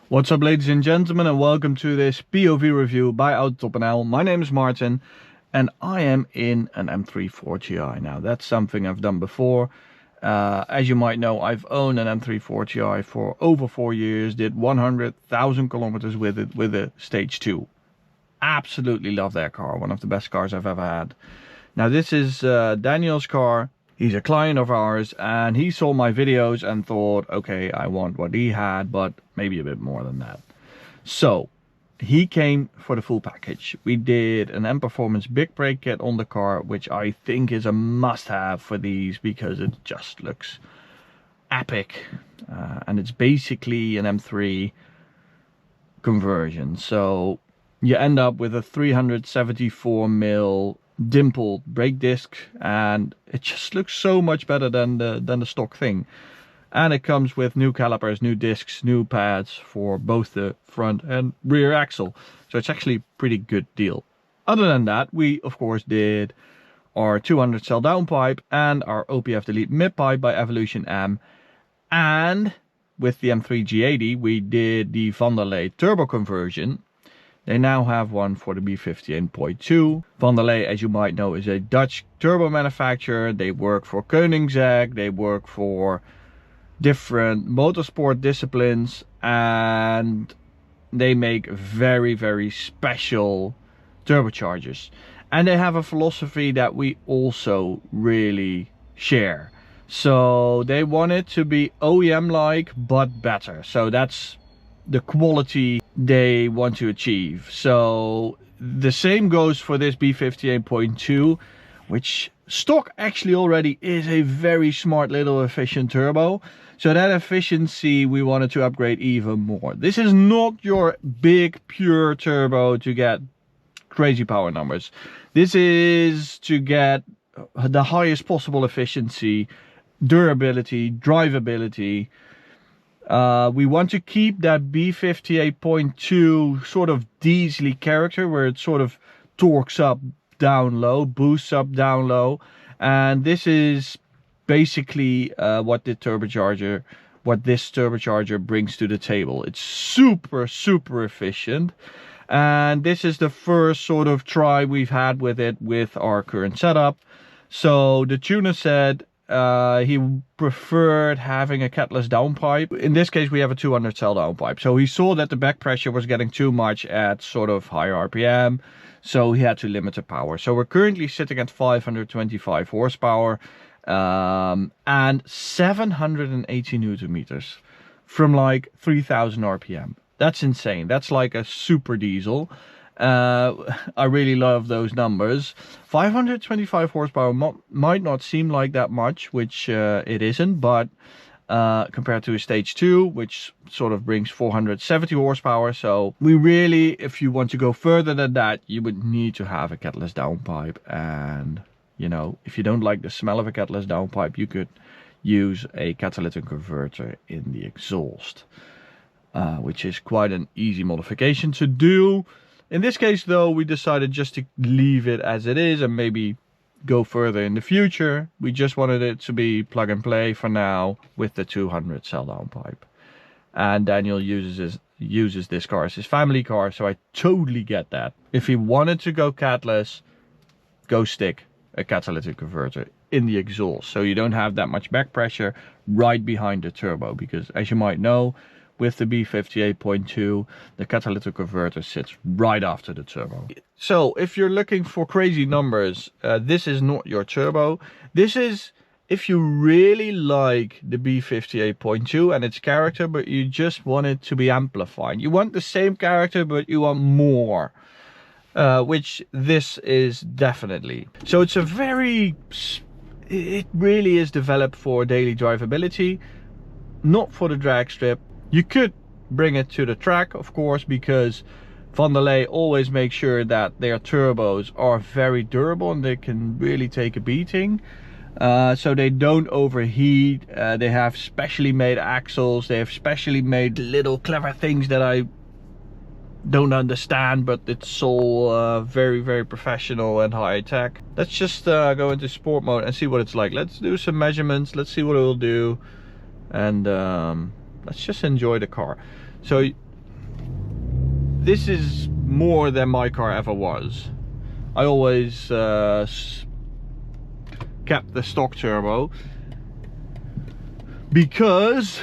What's up, ladies and gentlemen, and welcome to this POV review by Autobahn. My name is Martin and I am in an M340i. Now that's something I've done before. As you might know, I've owned an M340i for over 4 years, did 100,000 kilometers with it with a stage 2. Absolutely love that car, one of the best cars I've ever had. Now this is Daniel's car. He's a client of ours and he saw my videos and thought, okay, I want what he had, but maybe a bit more than that. So he came for the full package. We did an M Performance big brake kit on the car, which I think is a must-have for these because it just looks epic. And it's basically an M3 conversion. So you end up with a 374mm dimpled brake disc, and it just looks so much better than the stock thing. And it comes with new calipers, new discs, new pads for both the front and rear axle. So it's actually a pretty good deal. Other than that, we of course did our 200 cell downpipe and our OPF delete mid pipe by EvolutionM. And with the M3 G80 we did the Van der Leegh turbo conversion. They now have one for the B58.2. Van der Leegh, as you might know, is a Dutch turbo manufacturer. They work for Koenigsegg, they work for different motorsport disciplines, and they make very, very special turbochargers. And they have a philosophy that we also really share. So they want it to be OEM-like, but better. So that's the quality they want to achieve. So the same goes for this B58.2, which stock actually already is a very smart little efficient turbo. So that efficiency we wanted to upgrade even more. This is not your big pure turbo to get crazy power numbers. This is to get the highest possible efficiency, durability, drivability. We want to keep that B58.2 sort of diesel character where it sort of torques up down low, boosts up down low, and this is basically what this turbocharger brings to the table. It's super efficient, and this is the first sort of try we've had with it with our current setup. So the tuner said he preferred having a catless downpipe. In this case we have a 200 cell downpipe. So he saw that the back pressure was getting too much at sort of higher RPM, so he had to limit the power. So we're currently sitting at 525 horsepower and 780 newton meters from like 3000 RPM. That's insane. That's like a super diesel. I really love those numbers. 525 horsepower might not seem like that much, which it isn't, but compared to a stage 2, which sort of brings 470 horsepower. So we really, if you want to go further than that, you would need to have a catless downpipe. And you know, if you don't like the smell of a catless downpipe, you could use a catalytic converter in the exhaust, which is quite an easy modification to do. In this case though, we decided just to leave it as it is and maybe go further in the future. We just wanted it to be plug and play for now with the 200 cell downpipe. And Daniel uses this car as his family car, so I totally get that. If he wanted to go catless, go stick a catalytic converter in the exhaust, so you don't have that much back pressure right behind the turbo, because as you might know, with the B58.2, the catalytic converter sits right after the turbo. So if you're looking for crazy numbers, this is not your turbo. This is if you really like the B58.2 and its character, but you just want it to be amplified. You want the same character, but you want more, which this is definitely. So it's a it really is developed for daily drivability, not for the drag strip. You could bring it to the track, of course, because Van der Leegh always makes sure that their turbos are very durable and they can really take a beating. So they don't overheat. They have specially made axles. They have specially made little clever things that I don't understand, but it's all very professional and high tech. Let's just go into sport mode and see what it's like. Let's do some measurements. Let's see what it will do. And let's just enjoy the car. So this is more than my car ever was. I always kept the stock turbo because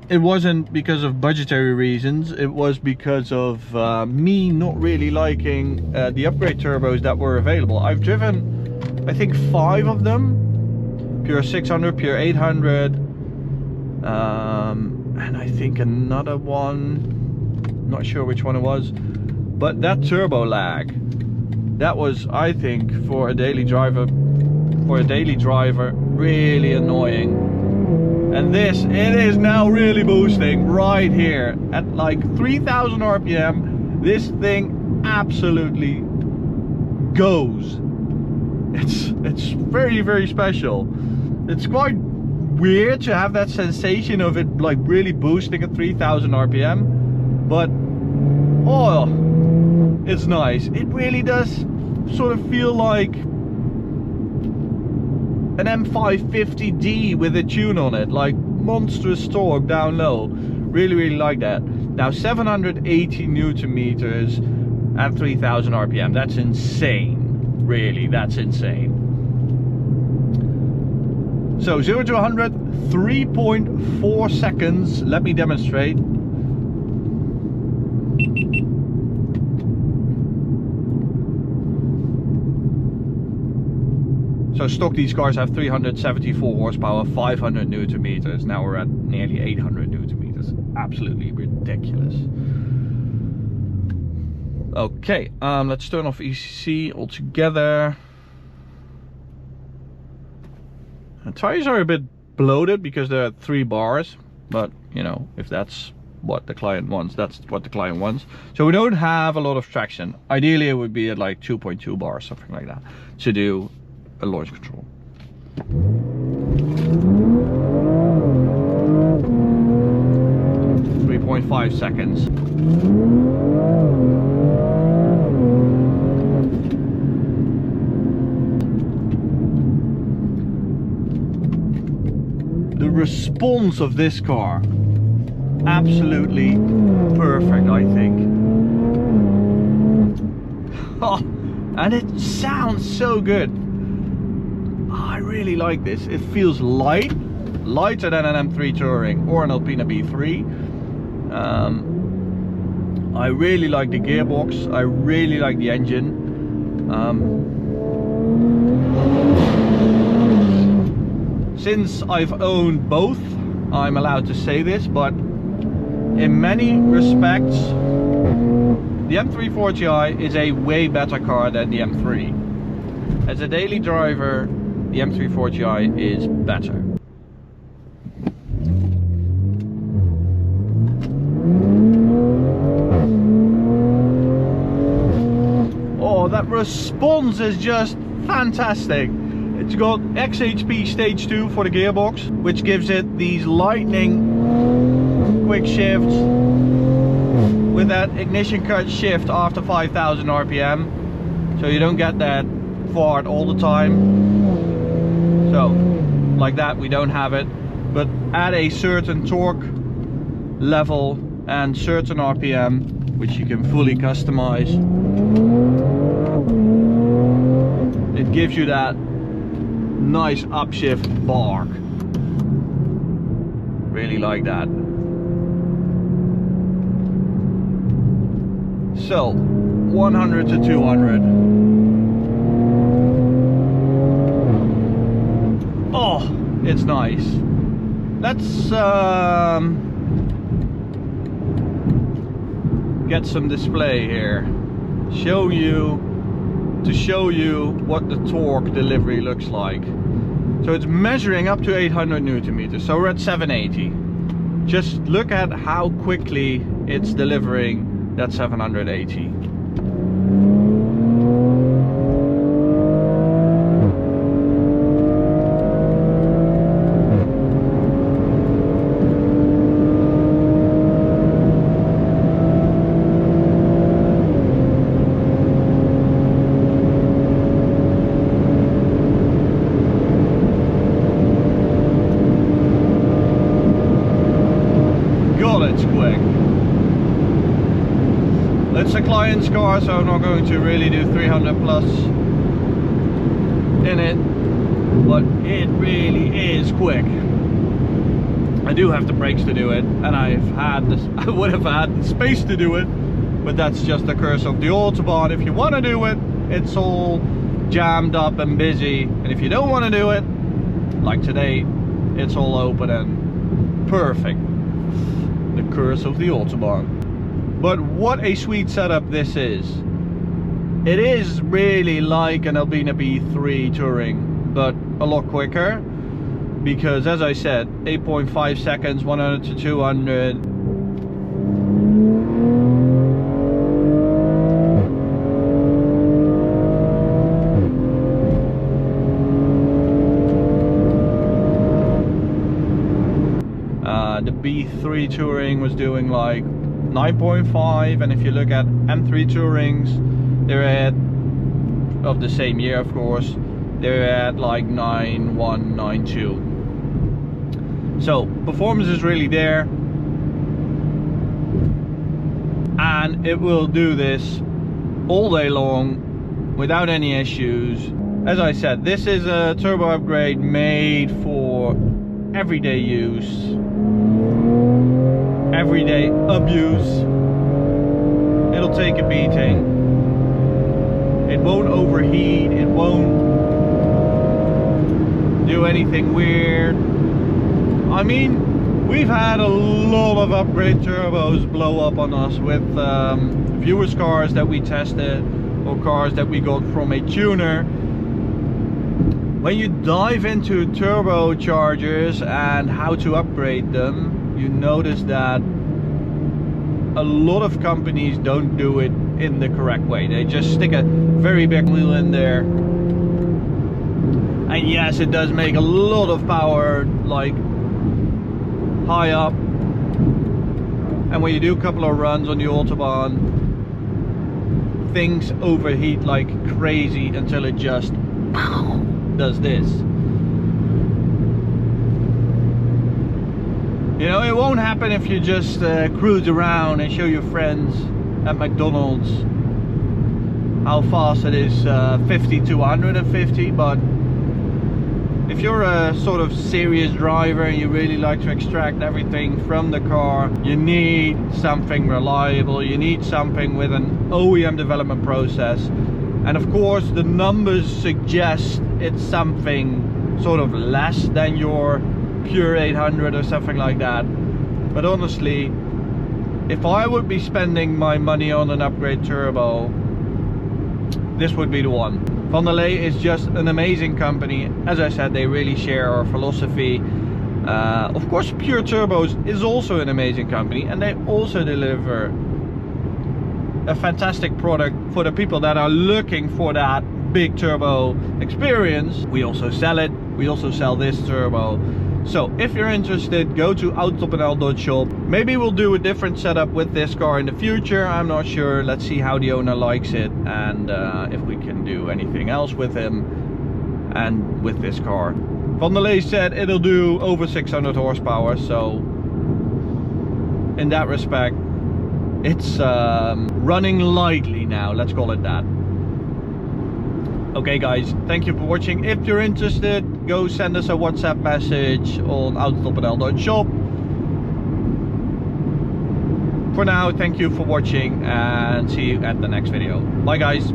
it wasn't because of budgetary reasons, it was because of me not really liking the upgrade turbos that were available. I've driven, I think, 5 of them, pure 600, pure 800, and I think another one, not sure which one it was, but that turbo lag, that was, I think, for a daily driver, really annoying. And this, it is now really boosting right here at like 3000 RPM. This thing absolutely goes. It's very, very special. It's quite weird to have that sensation of it like really boosting at 3000 RPM, but oh, it's nice. It really does sort of feel like an M550D with a tune on it, like monstrous torque down low. Really, really like that. Now 780 Newton meters at 3000 RPM. That's insane. Really, that's insane. So 0 to 100, 3.4 seconds. Let me demonstrate. So stock, these cars have 374 horsepower, 500 Newton meters. Now we're at nearly 800 Newton meters. Absolutely ridiculous. Okay, let's turn off ECC altogether. The tires are a bit bloated because they're at 3 bars, but you know, if that's what the client wants, that's what the client wants. So we don't have a lot of traction. Ideally it would be at like 2.2 bars, something like that, to do a launch control. .5 seconds. The response of this car, absolutely perfect, I think. Oh, and it sounds so good. I really like this. It feels light, lighter than an M3 Touring or an Alpina B3. I really like the gearbox. I really like the engine. Since I've owned both, I'm allowed to say this, but in many respects, the M340i is a way better car than the M3. As a daily driver, the M340i is better. Oh, that response is just fantastic. It's got XHP stage 2 for the gearbox, which gives it these lightning quick shifts with that ignition cut shift after 5000 RPM. So you don't get that fart all the time. So, like that, we don't have it. But at a certain torque level and certain RPM, which you can fully customize, it gives you that nice upshift bark. Really like that. So 100 to 200. Oh, it's nice. Let's get some display here. To show you what the torque delivery looks like. So it's measuring up to 800 Newton meters. So we're at 780. Just look at how quickly it's delivering that 780. It's a client's car, so I'm not going to really do 300 plus in it, but it really is quick. I do have the brakes to do it, and I've had this, I would have had the space to do it, but that's just the curse of the Autobahn. If you want to do it, it's all jammed up and busy, and if you don't want to do it, like today, it's all open and perfect. The curse of the Autobahn. But what a sweet setup this is. It is really like an Albina B3 Touring, but a lot quicker, because as I said, 8.5 seconds, 100 to 200. The B3 Touring was doing like 9.5, and if you look at M3 Tourings, they're at, of the same year of course, they're at like 9.1, 9.2. So performance is really there, and it will do this all day long without any issues. As I said, this is a turbo upgrade made for everyday use, everyday abuse. It'll take a beating. It won't overheat, it won't do anything weird. I mean, we've had a lot of upgrade turbos blow up on us with viewers' cars that we tested, or cars that we got from a tuner. When you dive into turbochargers and how to upgrade them, you notice that a lot of companies don't do it in the correct way. They just stick a very big wheel in there, and yes, it does make a lot of power, like high up, and when you do a couple of runs on the Autobahn, things overheat like crazy until it just does this. You know, it won't happen if you just cruise around and show your friends at McDonald's how fast it is, 50 to 150, but if you're a sort of serious driver and you really like to extract everything from the car, you need something reliable, you need something with an OEM development process. And of course the numbers suggest it's something sort of less than your pure 800 or something like that, but honestly, if I would be spending my money on an upgrade turbo, this would be the one. Vanderlei is just an amazing company. As I said, they really share our philosophy. Of course, Pure Turbos is also an amazing company, and they also deliver a fantastic product for the people that are looking for that big turbo experience. We also sell it. We also sell this turbo. So if you're interested, go to autobahn.shop. Maybe we'll do a different setup with this car in the future, I'm not sure. Let's see how the owner likes it, and if we can do anything else with him and with this car. Vanderlei said it'll do over 600 horsepower, so in that respect it's running lightly now, let's call it that. Okay guys, thank you for watching. If you're interested, go send us a WhatsApp message on autobahn.shop. For now, thank you for watching, and see you at the next video. Bye guys.